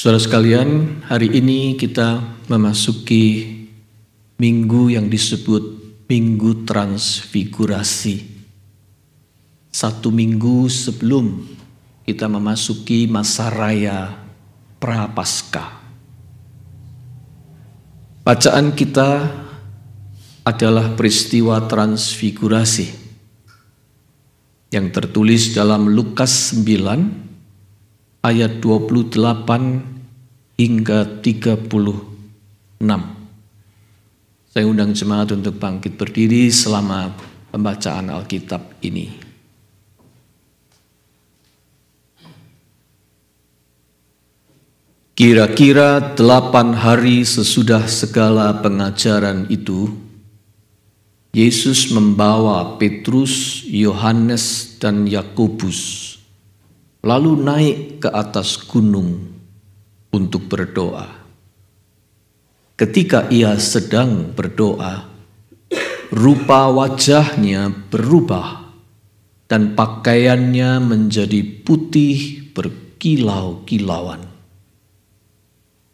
Saudara sekalian, hari ini kita memasuki minggu yang disebut Minggu Transfigurasi. Satu minggu sebelum kita memasuki masa raya Prapaskah. Bacaan kita adalah peristiwa transfigurasi yang tertulis dalam Lukas 9 ayat 28 hingga 36. Saya undang jemaat untuk bangkit berdiri selama pembacaan Alkitab ini. Kira-kira 8 hari sesudah segala pengajaran itu, Yesus membawa Petrus, Yohanes, dan Yakobus lalu naik ke atas gunung untuk berdoa. Ketika ia sedang berdoa, rupa wajahnya berubah dan pakaiannya menjadi putih berkilau-kilauan.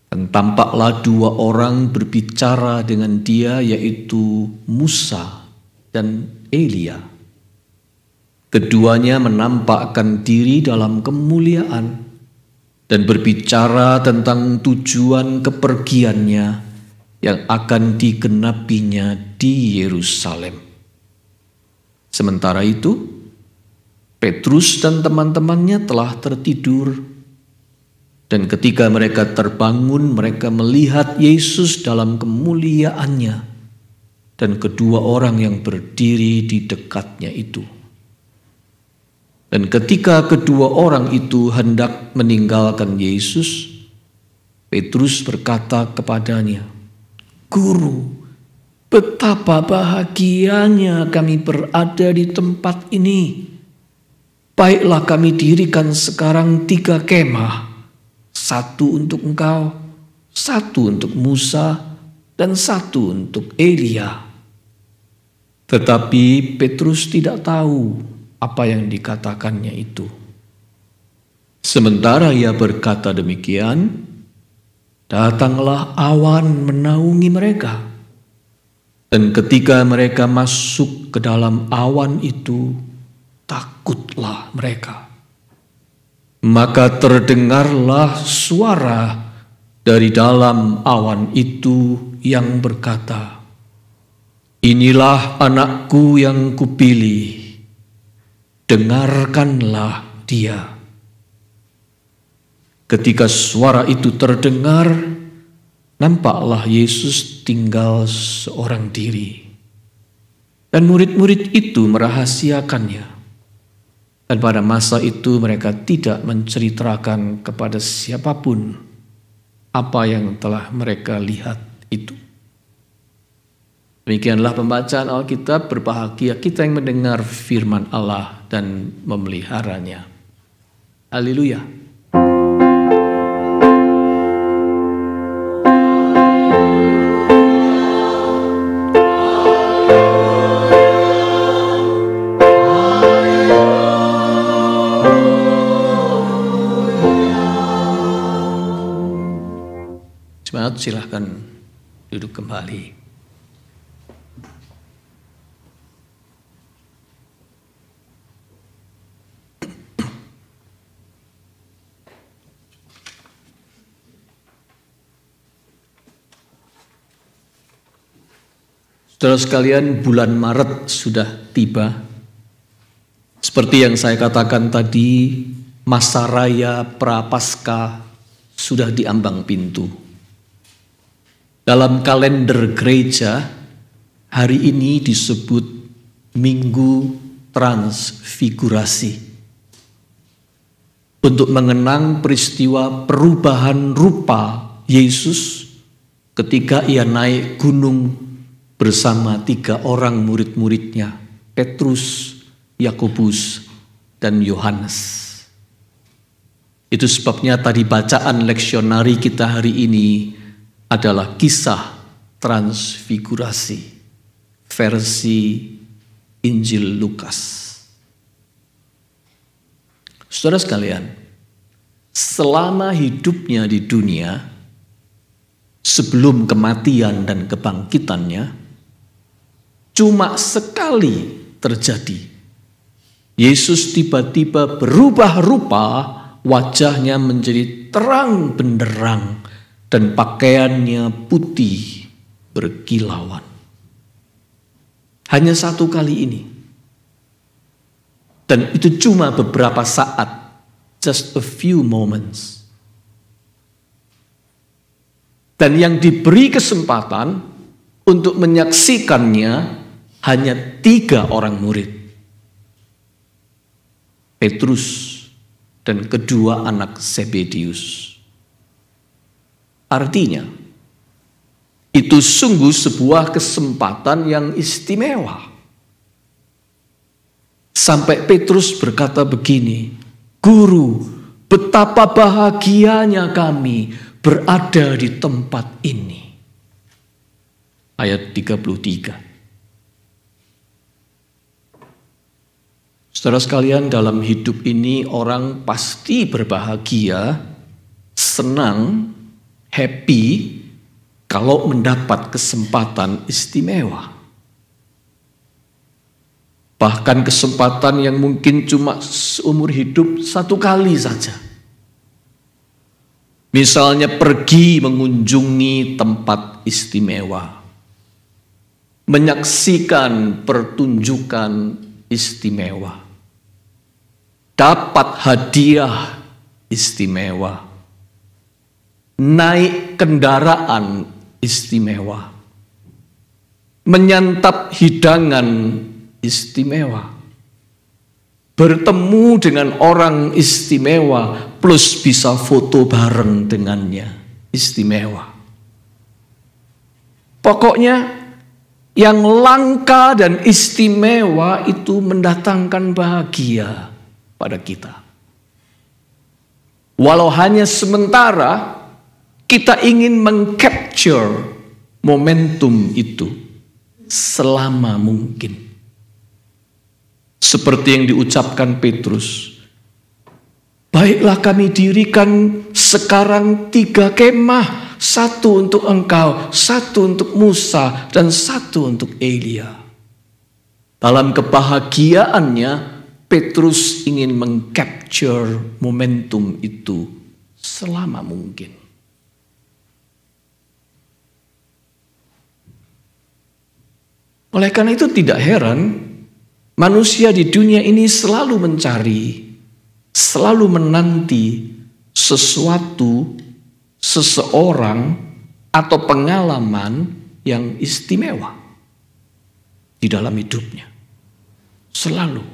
Dan tampaklah 2 orang berbicara dengan dia, yaitu Musa dan Elia. Keduanya menampakkan diri dalam kemuliaan dan berbicara tentang tujuan kepergiannya yang akan digenapinya di Yerusalem. Sementara itu, Petrus dan teman-temannya telah tertidur, dan ketika mereka terbangun, mereka melihat Yesus dalam kemuliaannya dan kedua orang yang berdiri di dekatnya itu. Dan ketika kedua orang itu hendak meninggalkan Yesus, Petrus berkata kepadanya, "Guru, betapa bahagianya kami berada di tempat ini. Baiklah kami dirikan sekarang 3 kemah, 1 untuk engkau, 1 untuk Musa, dan 1 untuk Elia." Tetapi Petrus tidak tahu apa yang dikatakannya itu. Sementara ia berkata demikian, datanglah awan menaungi mereka. Dan ketika mereka masuk ke dalam awan itu, takutlah mereka. Maka terdengarlah suara dari dalam awan itu yang berkata, "Inilah anakku yang kupilih, dengarkanlah dia." Ketika suara itu terdengar, nampaklah Yesus tinggal seorang diri. Dan murid-murid itu merahasiakannya. Dan pada masa itu mereka tidak menceritakan kepada siapapun apa yang telah mereka lihat itu. Demikianlah pembacaan Alkitab. Berbahagia kita yang mendengar firman Allah dan memeliharanya. Haleluya. Jemaat, silahkan duduk kembali. Saudara sekalian, bulan Maret sudah tiba. Seperti yang saya katakan tadi, masa raya Prapaskah sudah diambang pintu. Dalam kalender gereja, hari ini disebut Minggu Transfigurasi. Untuk mengenang peristiwa perubahan rupa Yesus ketika ia naik gunung bersama 3 orang murid-muridnya, Petrus, Yakobus, dan Yohanes. Itu sebabnya tadi bacaan leksionari kita hari ini adalah kisah transfigurasi versi Injil Lukas. Saudara sekalian, selama hidupnya di dunia, sebelum kematian dan kebangkitannya, cuma sekali terjadi. Yesus tiba-tiba berubah rupa, wajahnya menjadi terang benderang, dan pakaiannya putih berkilauan. Hanya satu kali ini. Dan itu cuma beberapa saat, just a few moments. Dan yang diberi kesempatan untuk menyaksikannya hanya 3 orang murid. Petrus dan kedua anak Zebedius. Artinya, itu sungguh sebuah kesempatan yang istimewa. Sampai Petrus berkata begini, "Guru, betapa bahagianya kami berada di tempat ini." Ayat 33. Saudara sekalian, dalam hidup ini orang pasti berbahagia, senang, happy kalau mendapat kesempatan istimewa. Bahkan kesempatan yang mungkin cuma seumur hidup 1 kali saja. Misalnya pergi mengunjungi tempat istimewa, menyaksikan pertunjukan istimewa, dapat hadiah istimewa, naik kendaraan istimewa, menyantap hidangan istimewa, bertemu dengan orang istimewa, plus bisa foto bareng dengannya, istimewa. Pokoknya yang langka dan istimewa itu mendatangkan bahagia pada kita. Walau hanya sementara, kita ingin mengcapture momentum itu selama mungkin. Seperti yang diucapkan Petrus, "Baiklah kami dirikan sekarang 3 kemah, 1 untuk engkau, 1 untuk Musa, dan 1 untuk Elia." Dalam kebahagiaannya, Petrus ingin mengcapture momentum itu selama mungkin. Oleh karena itu tidak heran, manusia di dunia ini selalu mencari, selalu menanti sesuatu, seseorang, atau pengalaman yang istimewa di dalam hidupnya. Selalu.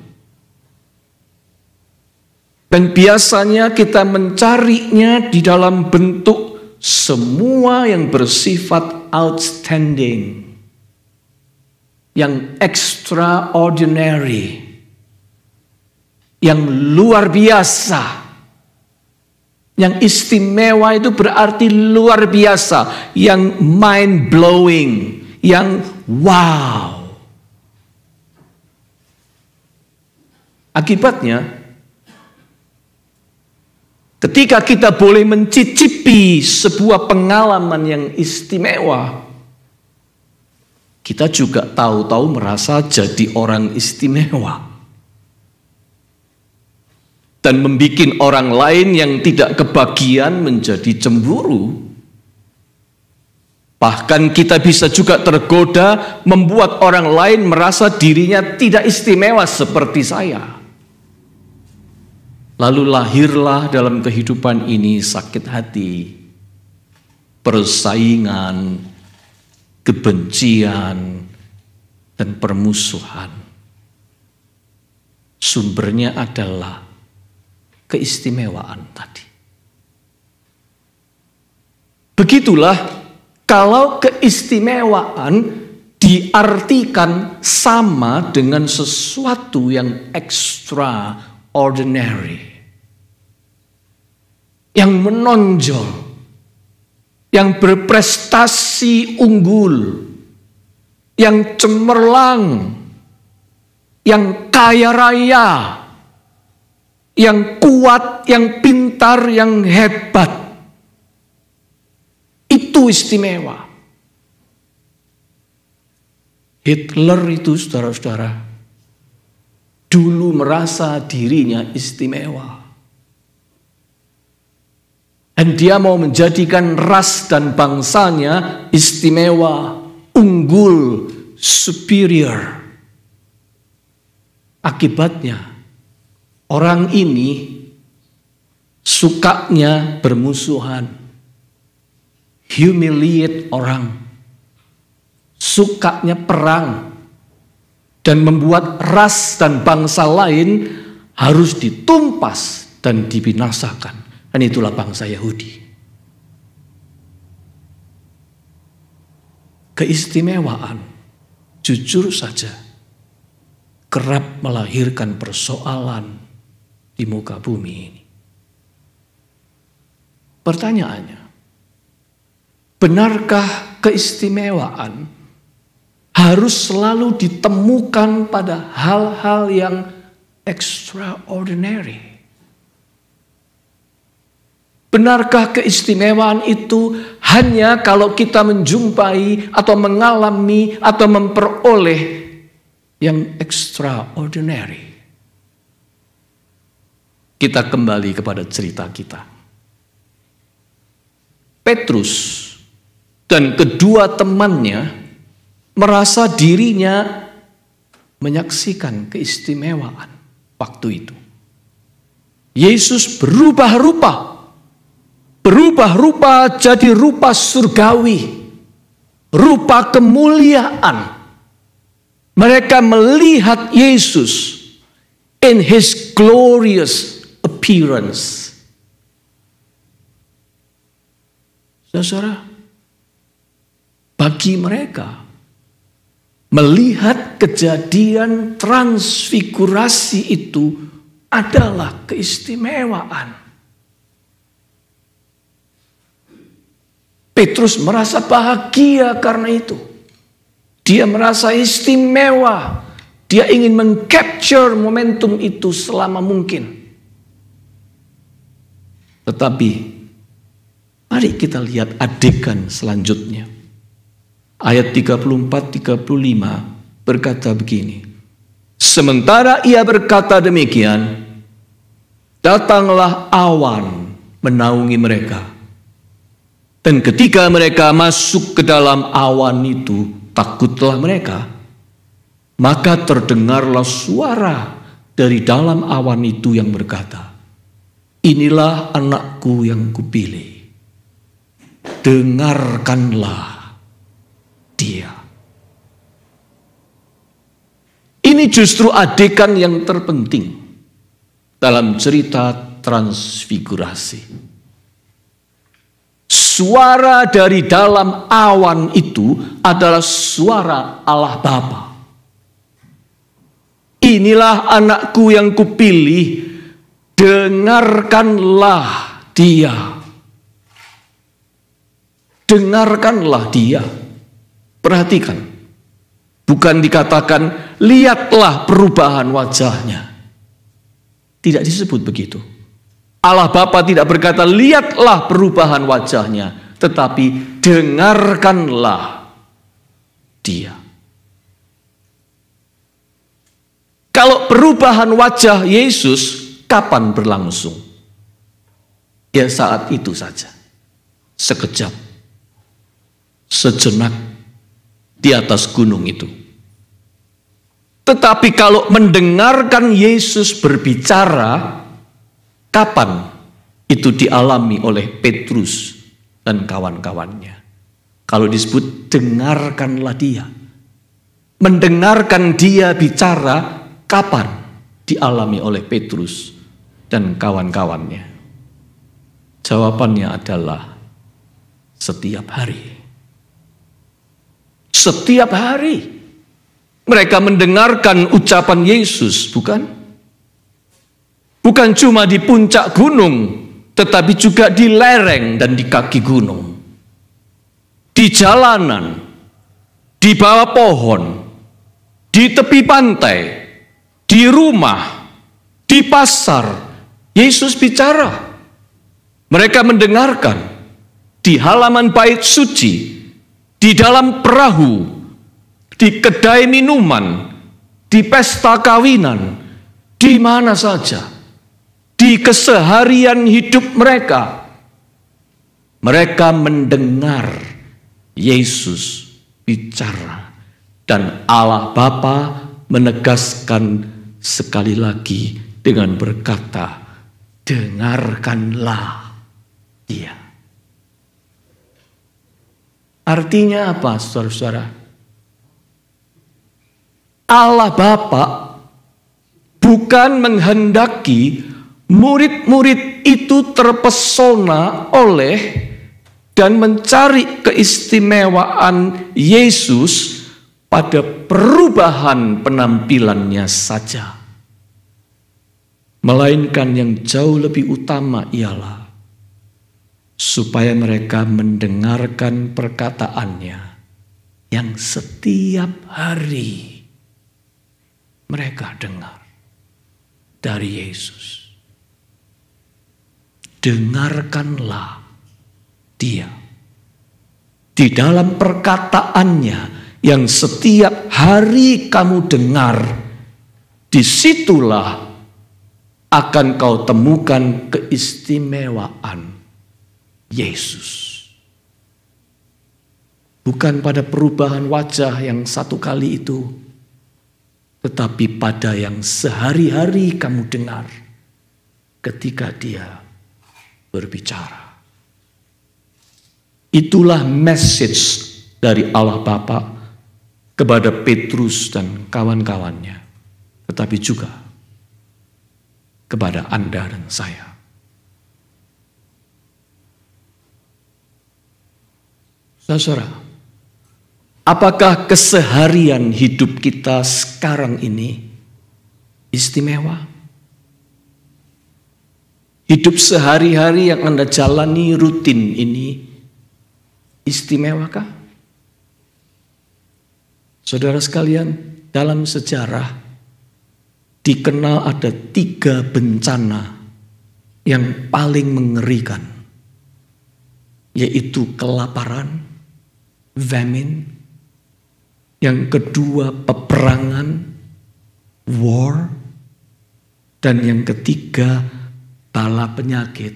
Dan biasanya kita mencarinya di dalam bentuk semua yang bersifat outstanding, yang extraordinary, yang luar biasa. Yang istimewa itu berarti luar biasa, yang mind blowing, yang wow. Akibatnya, ketika kita boleh mencicipi sebuah pengalaman yang istimewa, kita juga tahu-tahu merasa jadi orang istimewa. Dan membuat orang lain yang tidak kebagian menjadi cemburu. Bahkan kita bisa juga tergoda membuat orang lain merasa dirinya tidak istimewa seperti saya. Lalu lahirlah dalam kehidupan ini sakit hati, persaingan, kebencian, dan permusuhan. Sumbernya adalah keistimewaan tadi. Begitulah kalau keistimewaan diartikan sama dengan sesuatu yang extraordinary, yang menonjol, yang berprestasi unggul, yang cemerlang, yang kaya raya, yang kuat, yang pintar, yang hebat. Itu istimewa. Hitler itu, saudara-saudara, dulu merasa dirinya istimewa. Dan dia mau menjadikan ras dan bangsanya istimewa, unggul, superior. Akibatnya, orang ini sukanya bermusuhan, humiliate orang, sukanya perang, dan membuat ras dan bangsa lain harus ditumpas dan dibinasakan. Dan itulah bangsa Yahudi. Keistimewaan, jujur saja, kerap melahirkan persoalan di muka bumi ini. Pertanyaannya, benarkah keistimewaan harus selalu ditemukan pada hal-hal yang extraordinary? Benarkah keistimewaan itu hanya kalau kita menjumpai atau mengalami atau memperoleh yang extraordinary? Kita kembali kepada cerita kita. Petrus dan kedua temannya merasa dirinya menyaksikan keistimewaan waktu itu. Yesus berubah rupa jadi rupa surgawi, rupa kemuliaan. Mereka melihat Yesus in his glorious appearance. Saudara, bagi mereka melihat kejadian transfigurasi itu adalah keistimewaan. Petrus merasa bahagia karena itu. Dia merasa istimewa. Dia ingin mengcapture momentum itu selama mungkin. Tetapi mari kita lihat adegan selanjutnya. Ayat 34-35 berkata begini. Sementara ia berkata demikian, datanglah awan menaungi mereka. Dan ketika mereka masuk ke dalam awan itu, takutlah mereka. Maka terdengarlah suara dari dalam awan itu yang berkata, inilah anakku yang kupilih. Dengarkanlah dia. Ini justru adegan yang terpenting dalam cerita transfigurasi. Suara dari dalam awan itu adalah suara Allah Bapa. Inilah anakku yang kupilih, dengarkanlah dia. Dengarkanlah dia. Perhatikan. Bukan dikatakan, lihatlah perubahan wajahnya. Tidak disebut begitu. Allah Bapa tidak berkata, lihatlah perubahan wajahnya. Tetapi dengarkanlah dia. Kalau perubahan wajah Yesus, kapan berlangsung? Ya saat itu saja. Sekejap. Sejenak di atas gunung itu. Tetapi kalau mendengarkan Yesus berbicara, kapan itu dialami oleh Petrus dan kawan-kawannya? Kalau disebut dengarkanlah dia. Mendengarkan dia bicara, kapan dialami oleh Petrus dan kawan-kawannya? Jawabannya adalah setiap hari. Setiap hari mereka mendengarkan ucapan Yesus, bukan? Bukan cuma di puncak gunung, tetapi juga di lereng dan di kaki gunung. Di jalanan, di bawah pohon, di tepi pantai, di rumah, di pasar, Yesus bicara. Mereka mendengarkan di halaman bait suci, di dalam perahu, di kedai minuman, di pesta kawinan, di mana saja, di keseharian hidup mereka. Mereka mendengar Yesus bicara, dan Allah Bapa menegaskan sekali lagi dengan berkata, dengarkanlah dia. Artinya apa, saudara-saudara? Allah Bapa bukan menghendaki murid-murid itu terpesona oleh dan mencari keistimewaan Yesus pada perubahan penampilannya saja. Melainkan yang jauh lebih utama ialah supaya mereka mendengarkan perkataannya yang setiap hari mereka dengar dari Yesus. Dengarkanlah dia. Di dalam perkataannya yang setiap hari kamu dengar, disitulah akan kau temukan keistimewaan Yesus. Bukan pada perubahan wajah yang satu kali itu, tetapi pada yang sehari-hari kamu dengar ketika dia berbicara. Itulah message dari Allah Bapa kepada Petrus dan kawan-kawannya, tetapi juga kepada Anda dan saya. Saudara, apakah keseharian hidup kita sekarang ini istimewa? Hidup sehari-hari yang Anda jalani rutin ini istimewakah? Saudara sekalian, dalam sejarah dikenal ada 3 bencana yang paling mengerikan, yaitu kelaparan, famine, yang kedua peperangan, war, dan yang ketiga bala penyakit,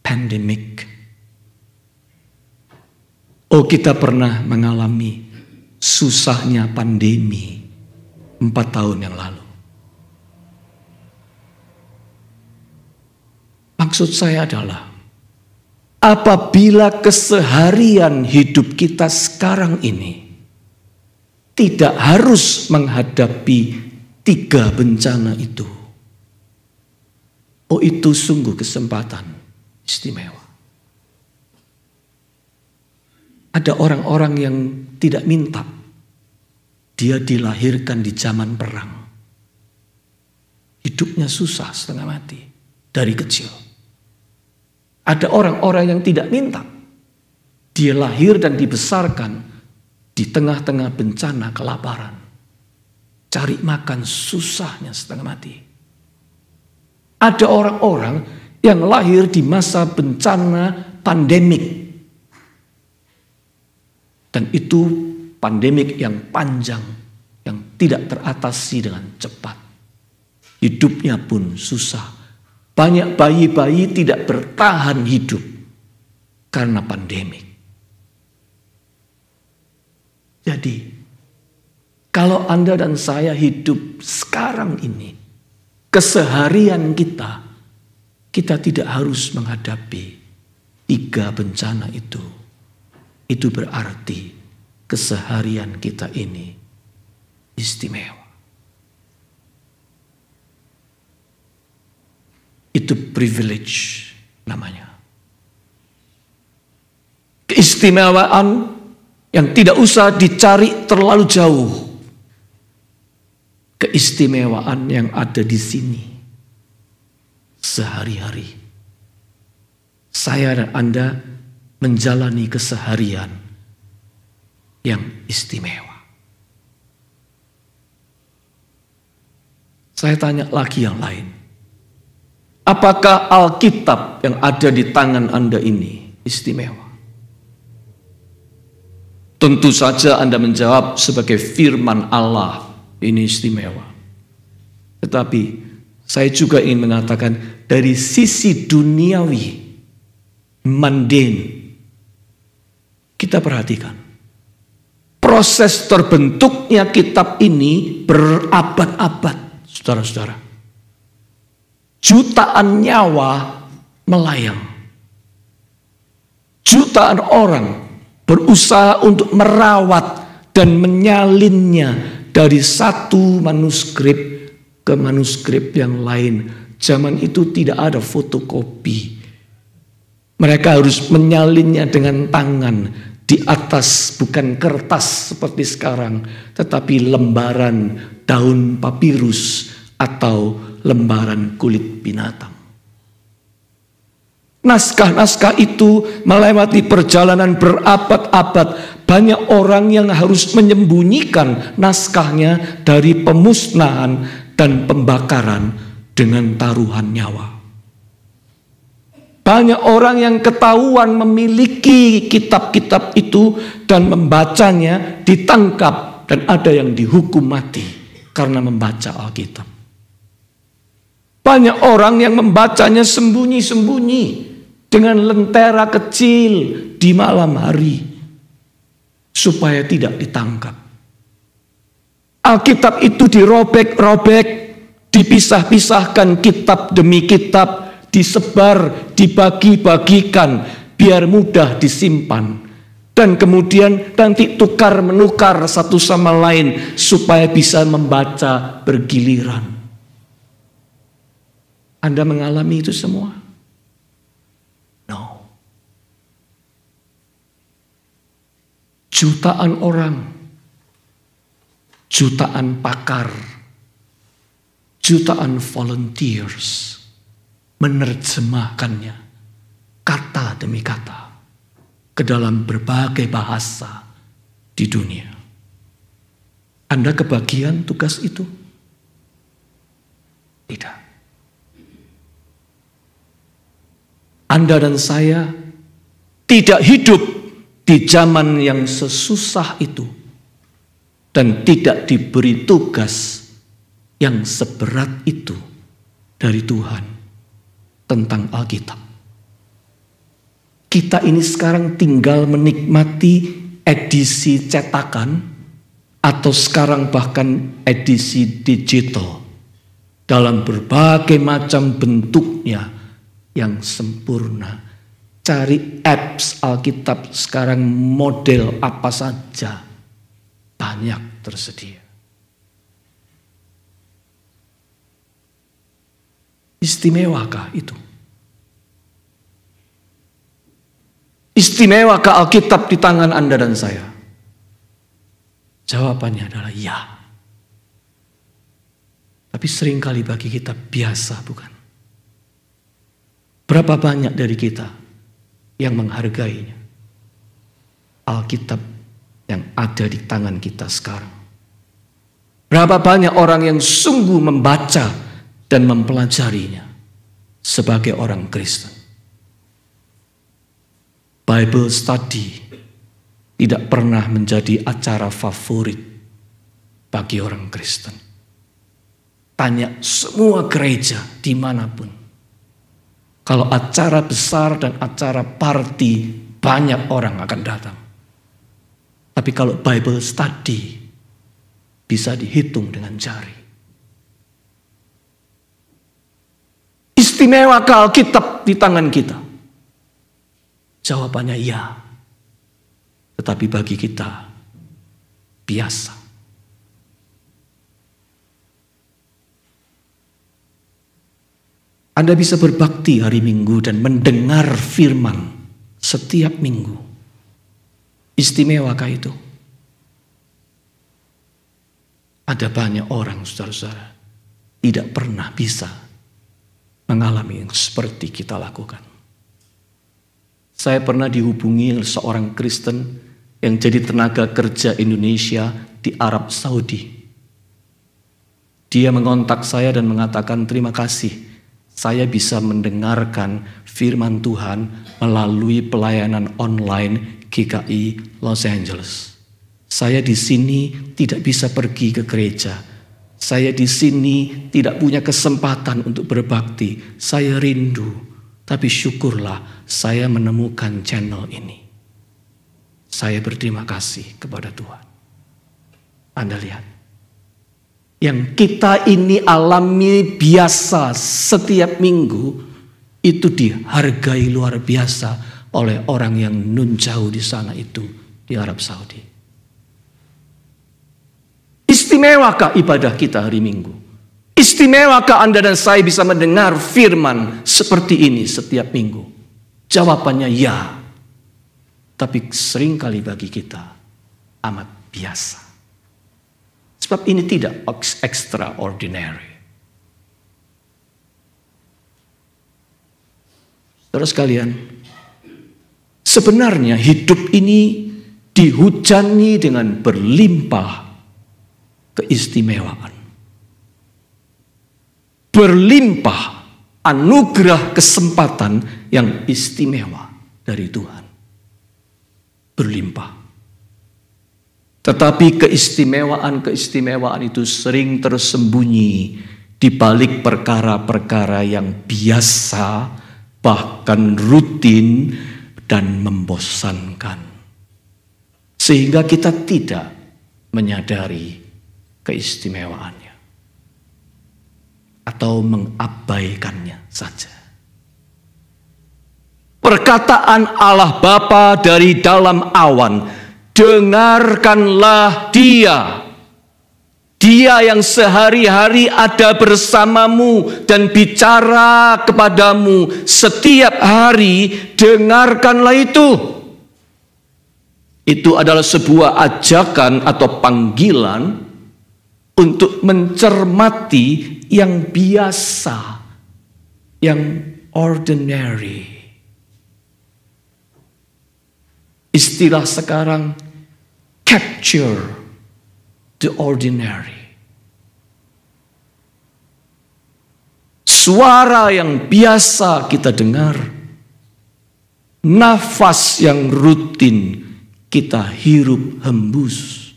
pandemic. Oh, kita pernah mengalami susahnya pandemi 4 tahun yang lalu. Maksud saya adalah, apabila keseharian hidup kita sekarang ini tidak harus menghadapi 3 bencana itu, oh itu sungguh kesempatan istimewa. Ada orang-orang yang tidak minta, dia dilahirkan di zaman perang. Hidupnya susah setengah mati dari kecil. Ada orang-orang yang tidak minta, dia lahir dan dibesarkan di tengah-tengah bencana kelaparan. Cari makan susahnya setengah mati. Ada orang-orang yang lahir di masa bencana pandemik. Dan itu pandemik yang panjang, yang tidak teratasi dengan cepat. Hidupnya pun susah. Banyak bayi-bayi tidak bertahan hidup karena pandemik. Jadi, kalau Anda dan saya hidup sekarang ini, keseharian kita tidak harus menghadapi 3 bencana itu. Itu berarti keseharian kita ini istimewa. Itu privilege namanya. Keistimewaan yang tidak usah dicari terlalu jauh. Keistimewaan yang ada di sini. Sehari-hari. Saya dan Anda menjalani keseharian yang istimewa. Saya tanya lagi yang lain. Apakah Alkitab yang ada di tangan Anda ini istimewa? Tentu saja Anda menjawab sebagai firman Allah, ini istimewa. Tetapi saya juga ingin mengatakan dari sisi duniawi, mundane, kita perhatikan. Proses terbentuknya kitab ini berabad-abad, saudara-saudara. Jutaan nyawa melayang. Jutaan orang berusaha untuk merawat dan menyalinnya dari satu manuskrip ke manuskrip yang lain. Zaman itu tidak ada fotokopi. Mereka harus menyalinnya dengan tangan di atas, bukan kertas seperti sekarang, tetapi lembaran daun papirus atau lembaran kulit binatang. Naskah-naskah itu melewati perjalanan berabad-abad. Banyak orang yang harus menyembunyikan naskahnya dari pemusnahan dan pembakaran dengan taruhan nyawa. Banyak orang yang ketahuan memiliki kitab-kitab itu dan membacanya ditangkap, dan ada yang dihukum mati karena membaca Alkitab. Banyak orang yang membacanya sembunyi-sembunyi dengan lentera kecil di malam hari supaya tidak ditangkap. Alkitab itu dirobek-robek, dipisah-pisahkan kitab demi kitab, disebar, dibagi-bagikan biar mudah disimpan. Dan kemudian nanti tukar-menukar satu sama lain supaya bisa membaca bergiliran. Anda mengalami itu semua? No. Jutaan orang, jutaan pakar, jutaan volunteers menerjemahkannya kata demi kata ke dalam berbagai bahasa di dunia. Anda kebagian tugas itu? Tidak. Anda dan saya tidak hidup di zaman yang sesusah itu dan tidak diberi tugas yang seberat itu dari Tuhan tentang Alkitab. Kita ini sekarang tinggal menikmati edisi cetakan atau sekarang bahkan edisi digital dalam berbagai macam bentuknya yang sempurna. Cari apps Alkitab sekarang model apa saja banyak tersedia. Istimewakah itu? Istimewakah Alkitab di tangan Anda dan saya? Jawabannya adalah ya. Tapi seringkali bagi kita biasa, bukan? Berapa banyak dari kita yang menghargainya? Alkitab yang ada di tangan kita sekarang. Berapa banyak orang yang sungguh membaca dan mempelajarinya sebagai orang Kristen? Bible study tidak pernah menjadi acara favorit bagi orang Kristen. Tanya semua gereja dimanapun. Kalau acara besar dan acara party, banyak orang akan datang. Tapi kalau Bible study, bisa dihitung dengan jari. Istimewakah Alkitab di tangan kita? Jawabannya ya. Tetapi bagi kita, biasa. Anda bisa berbakti hari Minggu dan mendengar firman setiap minggu. Istimewakah itu? Ada banyak orang, saudara-saudara, tidak pernah bisa mengalami yang seperti kita lakukan. Saya pernah dihubungi seorang Kristen yang jadi tenaga kerja Indonesia di Arab Saudi. Dia mengontak saya dan mengatakan, terima kasih. saya bisa mendengarkan firman Tuhan melalui pelayanan online GKI Los Angeles. Saya di sini tidak bisa pergi ke gereja. Saya di sini tidak punya kesempatan untuk berbakti. Saya rindu, tapi syukurlah saya menemukan channel ini. Saya berterima kasih kepada Tuhan. Anda lihat, yang kita ini alami biasa setiap minggu, itu dihargai luar biasa oleh orang yang nun jauh di sana itu, di Arab Saudi. Istimewakah ibadah kita hari Minggu? Istimewakah Anda dan saya bisa mendengar firman seperti ini setiap minggu? Jawabannya ya. Tapi seringkali bagi kita amat biasa. Sebab ini tidak extraordinary. Saudara sekalian, sebenarnya hidup ini dihujani dengan berlimpah keistimewaan. Berlimpah anugerah kesempatan yang istimewa dari Tuhan. Berlimpah. Tetapi keistimewaan itu sering tersembunyi di balik perkara-perkara yang biasa, bahkan rutin dan membosankan. Sehingga kita tidak menyadari keistimewaannya atau mengabaikannya saja. Perkataan Allah Bapa dari dalam awan, dengarkanlah Dia. Dia yang sehari-hari ada bersamamu dan bicara kepadamu setiap hari, dengarkanlah itu. Itu adalah sebuah ajakan atau panggilan untuk mencermati yang biasa, yang ordinary. Istilah sekarang, capture the ordinary. Suara yang biasa kita dengar, nafas yang rutin kita hirup hembus,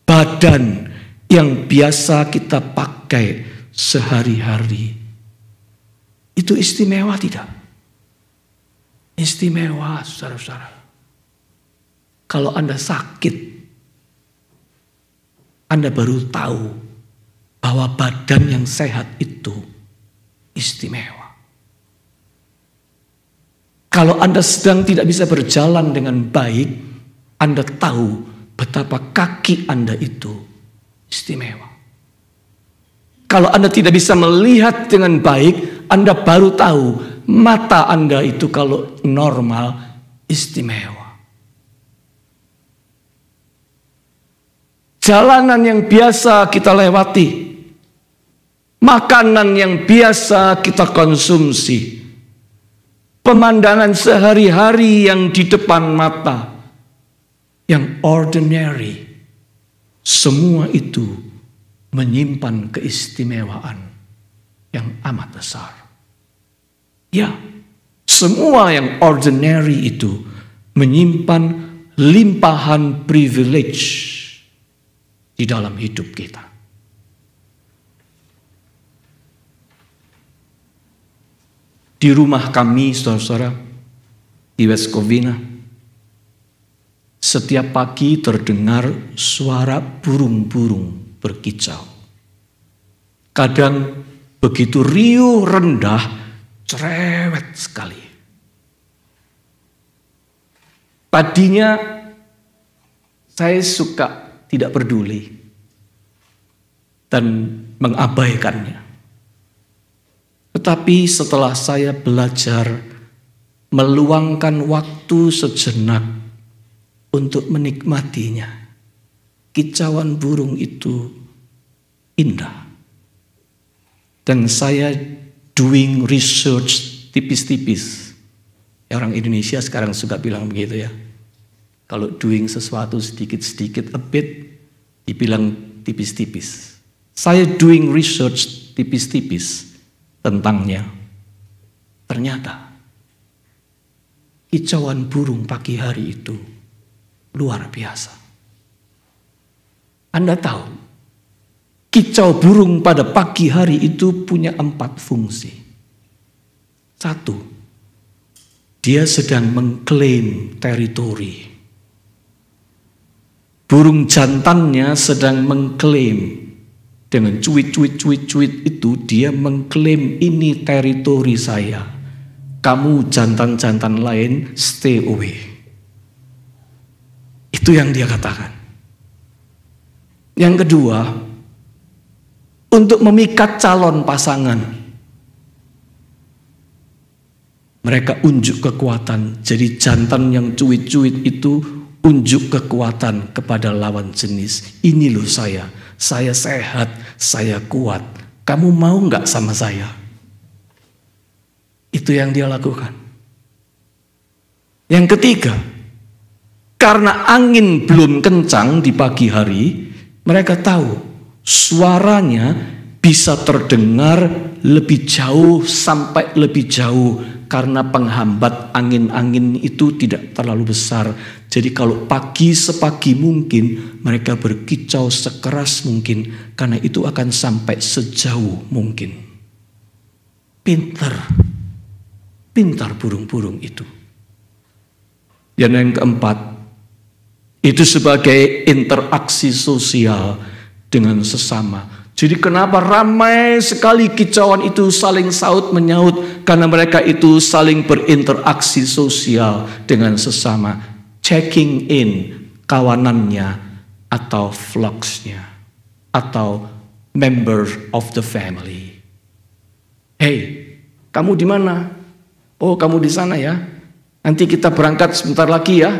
badan yang biasa kita pakai sehari-hari. Itu istimewa tidak? Istimewa, saudara-saudara. Kalau Anda sakit, Anda baru tahu bahwa badan yang sehat itu istimewa. Kalau Anda sedang tidak bisa berjalan dengan baik, Anda tahu betapa kaki Anda itu istimewa. Kalau Anda tidak bisa melihat dengan baik, Anda baru tahu mata Anda itu kalau normal istimewa. Jalanan yang biasa kita lewati, makanan yang biasa kita konsumsi, pemandangan sehari-hari yang di depan mata, yang ordinary, semua itu menyimpan keistimewaan yang amat besar. Ya, semua yang ordinary itu menyimpan limpahan privilege di dalam hidup kita. Di rumah kami, saudara-saudara, di West Covina, setiap pagi terdengar suara burung-burung berkicau. Kadang begitu riuh rendah, cerewet sekali. Tadinya saya suka tidak peduli dan mengabaikannya. Tetapi setelah saya belajar meluangkan waktu sejenak untuk menikmatinya, kicauan burung itu indah. Dan saya doing research tipis-tipis. Orang Indonesia sekarang suka bilang begitu ya. Kalau doing sesuatu sedikit-sedikit, a bit, dibilang tipis-tipis. Saya doing research tipis-tipis tentangnya. Ternyata kicauan burung pagi hari itu luar biasa. Anda tahu, kicau burung pada pagi hari itu punya 4 fungsi. 1, dia sedang mengklaim teritori. Burung jantannya sedang mengklaim. Dengan cuit-cuit itu dia mengklaim ini teritori saya. Kamu jantan-jantan lain stay away. Itu yang dia katakan. Yang kedua, untuk memikat calon pasangan. Mereka unjuk kekuatan. Jadi jantan yang cuit-cuit itu unjuk kekuatan kepada lawan jenis. Ini loh saya sehat, saya kuat. Kamu mau nggak sama saya? Itu yang dia lakukan. Yang ketiga, karena angin belum kencang di pagi hari, mereka tahu suaranya bisa terdengar lebih jauh sampai lebih jauh. Karena penghambat angin-angin itu tidak terlalu besar. Jadi kalau pagi sepagi mungkin mereka berkicau sekeras mungkin. Karena itu akan sampai sejauh mungkin. Pintar burung-burung itu. Dan yang keempat, itu sebagai interaksi sosial dengan sesama. Jadi kenapa ramai sekali kicauan itu saling saut menyaut? Karena mereka itu saling berinteraksi sosial dengan sesama. Checking in kawanannya atau flocks-nya. Atau member of the family. Hey, kamu di mana? Oh, kamu di sana ya. Nanti kita berangkat sebentar lagi ya.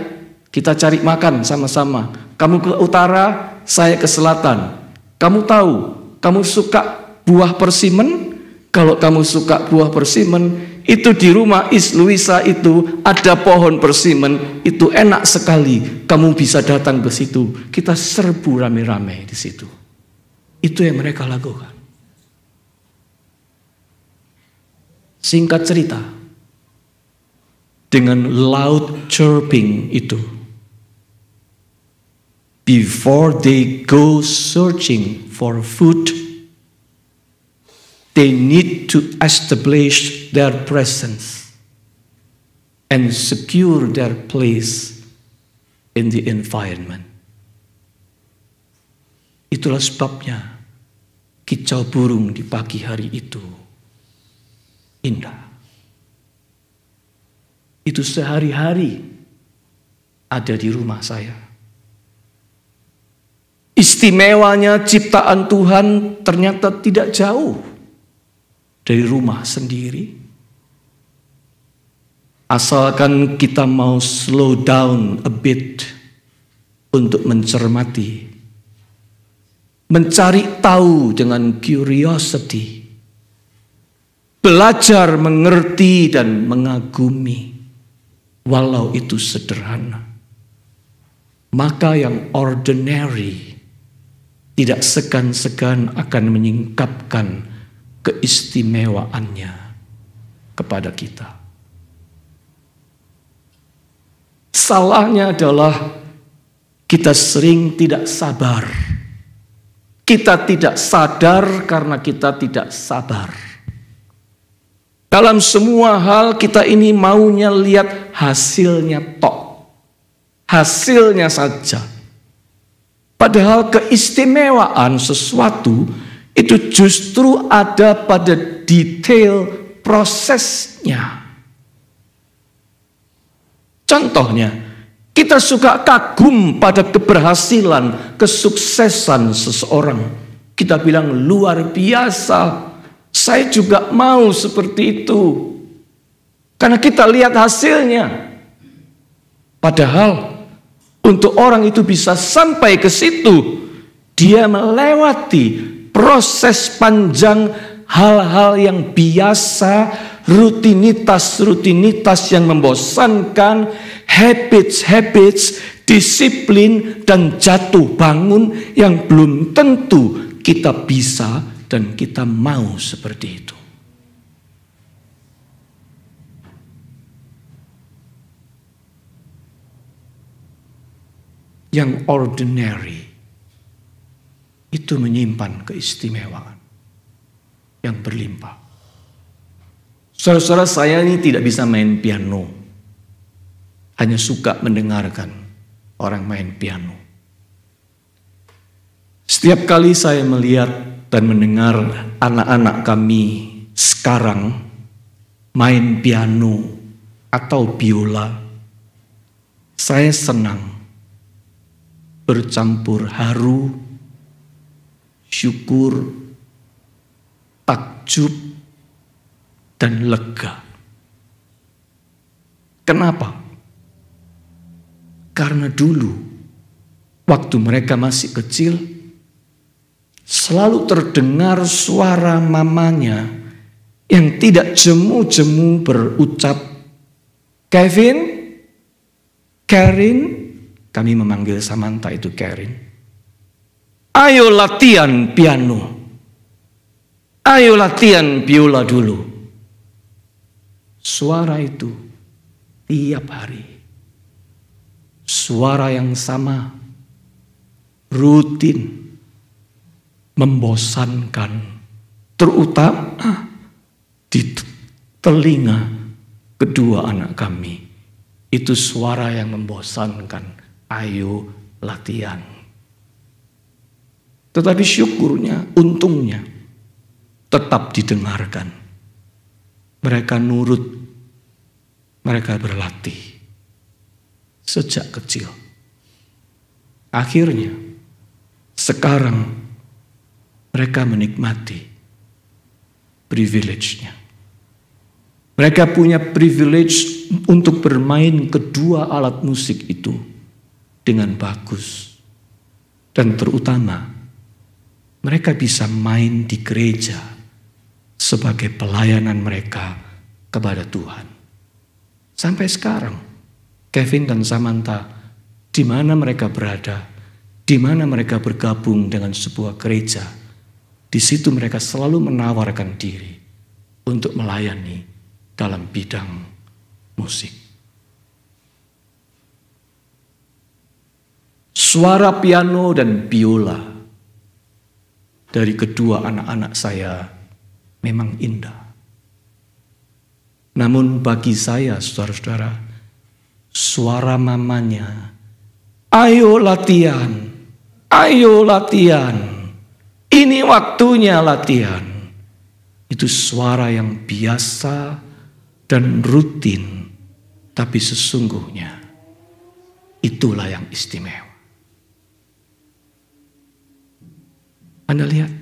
Kita cari makan sama-sama. Kamu ke utara, saya ke selatan. Kamu tahu, kamu suka buah persimen? Kalau kamu suka buah persimen, itu di rumah Is Luisa itu ada pohon persimen, itu enak sekali. Kamu bisa datang ke situ. Kita serbu rame-rame di situ. Itu yang mereka lakukan. Singkat cerita, dengan loud chirping itu, before they go searching for food, they need to establish their presence and secure their place in the environment. Itulah sebabnya kicau burung di pagi hari itu indah. Itu sehari-hari ada di rumah saya. Istimewanya ciptaan Tuhan ternyata tidak jauh dari rumah sendiri. Asalkan kita mau slow down a bit untuk mencermati, mencari tahu dengan curiosity, belajar mengerti dan mengagumi, walau itu sederhana. Maka yang ordinary tidak segan-segan akan menyingkapkan keistimewaannya kepada kita. Salahnya adalah kita sering tidak sabar. Kita tidak sadar karena kita tidak sabar. Dalam semua hal kita ini maunya lihat hasilnya tok. Hasilnya saja. Padahal keistimewaan sesuatu itu justru ada pada detail prosesnya. Contohnya, kita suka kagum pada keberhasilan, kesuksesan seseorang. Kita bilang luar biasa. Saya juga mau seperti itu. Karena kita lihat hasilnya. Padahal untuk orang itu bisa sampai ke situ, dia melewati proses panjang hal-hal yang biasa, rutinitas-rutinitas yang membosankan, habits-habits, disiplin dan jatuh bangun yang belum tentu kita bisa dan kita mau seperti itu. yang ordinary itu menyimpan keistimewaan yang berlimpah. Saudara-saudara, saya ini tidak bisa main piano, hanya suka mendengarkan orang main piano. Setiap kali saya melihat dan mendengar anak-anak kami sekarang main piano atau biola, saya senang, bercampur haru, syukur, takjub, dan lega. Kenapa? Karena dulu, waktu mereka masih kecil, selalu terdengar suara mamanya yang tidak jemu-jemu berucap, "Kevin, Karin," kami memanggil Samantha itu Karin, "ayo latihan piano, ayo latihan biola dulu." Suara itu tiap hari, suara yang sama, rutin, membosankan, terutama di telinga kedua anak kami. Itu suara yang membosankan, "Ayo latihan." Tetapi syukurnya, untungnya, tetap didengarkan. Mereka nurut, mereka berlatih sejak kecil. Akhirnya, sekarang mereka menikmati privilege-nya. Mereka punya privilege untuk bermain kedua alat musik itu dengan bagus. Dan terutama, mereka bisa main di gereja sebagai pelayanan mereka kepada Tuhan. Sampai sekarang, Kevin dan Samantha, di mana mereka berada, di mana mereka bergabung dengan sebuah gereja, di situ mereka selalu menawarkan diri untuk melayani dalam bidang musik. Suara piano dan biola dari kedua anak-anak saya memang indah. Namun bagi saya, saudara-saudara, suara mamanya, "Ayo latihan, ayo latihan, ini waktunya latihan." Itu suara yang biasa dan rutin, tapi sesungguhnya itulah yang istimewa. Anda lihat,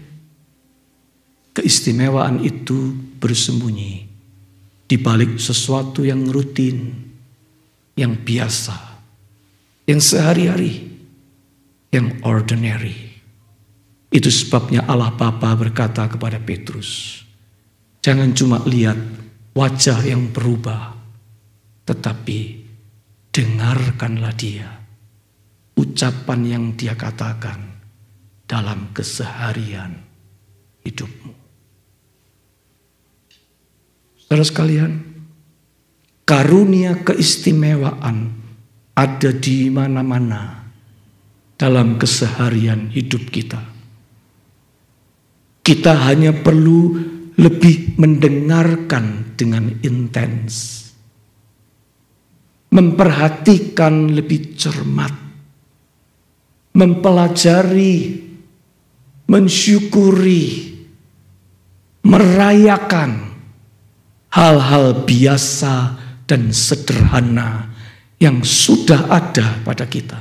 keistimewaan itu bersembunyi di balik sesuatu yang rutin, yang biasa, yang sehari-hari, yang ordinary. Itu sebabnya Allah Bapa berkata kepada Petrus, jangan cuma lihat wajah yang berubah, tetapi dengarkanlah dia, ucapan yang dia katakan dalam keseharian hidupmu. Saudara sekalian, karunia keistimewaan ada di mana-mana dalam keseharian hidup kita. Kita hanya perlu lebih mendengarkan dengan intens, memperhatikan lebih cermat, mempelajari, mensyukuri, merayakan hal-hal biasa dan sederhana yang sudah ada pada kita.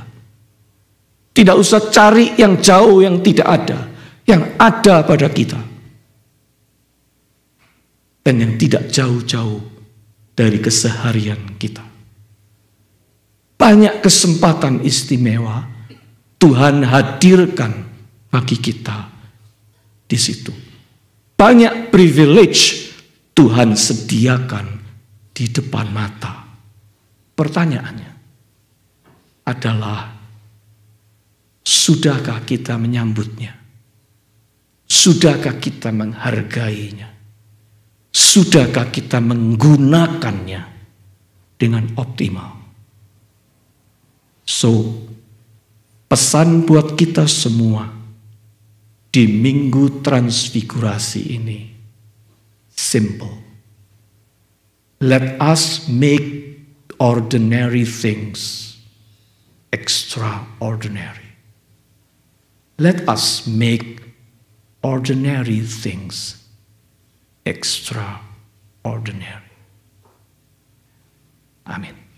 Tidak usah cari yang jauh, yang tidak ada, yang ada pada kita. Dan yang tidak jauh-jauh dari keseharian kita. Banyak kesempatan istimewa Tuhan hadirkan bagi kita di situ. Banyak privilege Tuhan sediakan di depan mata. Pertanyaannya adalah, sudahkah kita menyambutnya? Sudahkah kita menghargainya? Sudahkah kita menggunakannya dengan optimal? So, pesan buat kita semua di Minggu Transfigurasi ini. Simple. Let us make ordinary things extraordinary. Let us make ordinary things extraordinary. Amin.